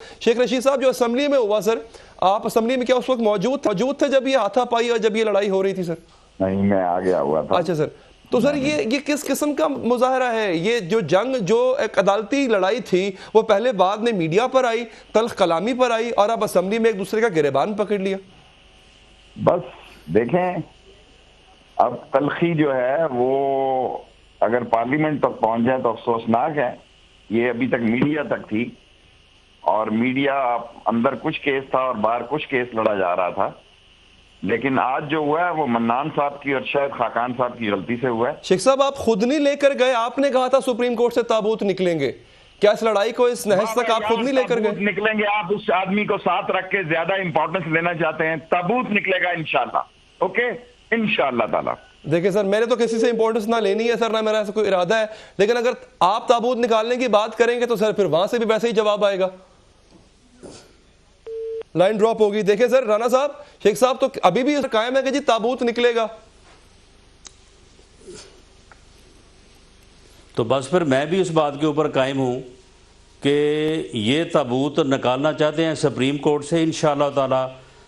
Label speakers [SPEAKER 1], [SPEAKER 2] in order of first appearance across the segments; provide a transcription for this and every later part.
[SPEAKER 1] शेख रशीद साहब, जो असेंबली में हुआ सर, आप असेंबली में क्या उस वक्त मौजूद थे जब ये हाथापाई और जब ये लड़ाई हो रही थी सर?
[SPEAKER 2] नहीं, मैं आ गया हुआ था।
[SPEAKER 1] अच्छा सर, तो सर ये किस किस्म का मुजाहरा है? ये जो जंग, जो एक अदालती लड़ाई थी, वो पहले बाद में मीडिया पर आई, तल्ख कलामी पर आई, और अब असेंबली में एक दूसरे का गिरेबान पकड़ लिया।
[SPEAKER 2] बस देखें, अब तलखी जो है वो अगर पार्लियामेंट तक पहुंच जाए तो अफसोसनाक है। ये अभी तक मीडिया तक थी, और मीडिया अंदर कुछ केस था और बाहर कुछ केस लड़ा जा रहा था। लेकिन आज जो हुआ है वो मन्नान साहब की और शायद खाकान साहब की गलती से हुआ है।
[SPEAKER 1] शेख साहब, आप खुद नहीं लेकर गए, आपने कहा था सुप्रीम कोर्ट से ताबूत निकलेंगे। क्या इस लड़ाई को, इस नहज तक आप खुद नहीं लेकर गए?
[SPEAKER 2] निकलेंगे। आप उस आदमी को साथ रख के ज्यादा इंपॉर्टेंस लेना चाहते हैं। ताबूत निकलेगा इंशाल्लाह। ओके, इंशाल्लाह ताला।
[SPEAKER 1] देखिए सर, मैंने तो किसी से इंपॉर्टेंस ना लेनी है सर, ना मेरा ऐसा कोई इरादा है, लेकिन अगर आप ताबूत निकालने की बात करेंगे तो सर फिर वहां से भी वैसे ही जवाब आएगा। लाइन ड्रॉप होगी। देखिए सर, राना साहब, शेख साहब तो अभी भी कायम है कि जी ताबूत निकलेगा।
[SPEAKER 3] तो बस फिर मैं भी इस बात के ऊपर कायम हूं कि ये ताबूत निकालना चाहते हैं सुप्रीम कोर्ट से। इंशाअल्लाह ताला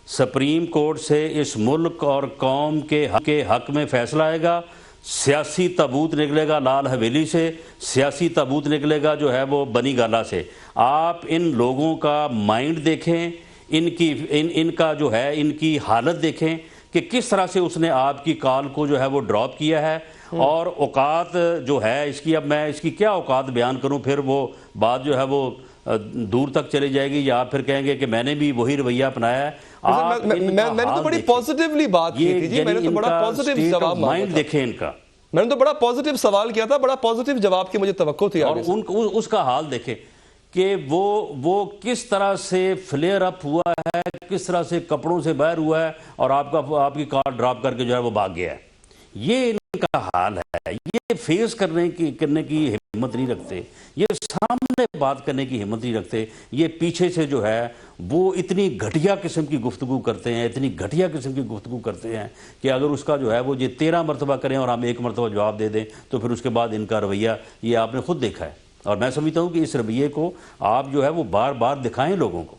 [SPEAKER 3] सुप्रीम कोर्ट से इस मुल्क और कौम के हक में फैसला आएगा। सियासी ताबूत निकलेगा लाल हवेली से, सियासी ताबूत निकलेगा जो है वो बनी गाला से। आप इन लोगों का माइंड देखें, इनका जो है, इनकी हालत देखें कि किस तरह से उसने आपकी कॉल को जो है वो ड्रॉप किया है। और औकात जो है इसकी, अब मैं इसकी क्या औकात बयान करूं, फिर वो बात जो है वो दूर तक चली जाएगी, या फिर कहेंगे कि मैंने भी वही रवैया अपनाया है।
[SPEAKER 1] मैंने तो बड़ी पॉजिटिवली बात की थी जी, मैंने तो बड़ा पॉजिटिव जवाब
[SPEAKER 3] माइंड देखें इनका,
[SPEAKER 1] मैंने तो बड़ा पॉजिटिव सवाल किया था, बड़ा पॉजिटिव जवाब की मुझे तवक्को थी।
[SPEAKER 3] और उसका हाल देखें कि वो किस तरह से फ्लेयर अप हुआ है, किस तरह से कपड़ों से बाहर हुआ है, और आपकी कार ड्रॉप करके जो है वो भाग गया है। ये इनका हाल है। ये फेस करने की हिम्मत नहीं रखते, ये सामने बात करने की हिम्मत नहीं रखते। ये पीछे से जो है वो इतनी घटिया किस्म की गुफ्तगू करते हैं, इतनी घटिया किस्म की गुफ्तगू करते हैं कि अगर उसका जो है वो ये 13 मरतबा करें और हम 1 मरतबा जवाब दे दें तो फिर उसके बाद इनका रवैया ये आपने खुद देखा है। और मैं समझता हूँ कि इस रवैये को आप जो है वो बार बार दिखाएं लोगों को।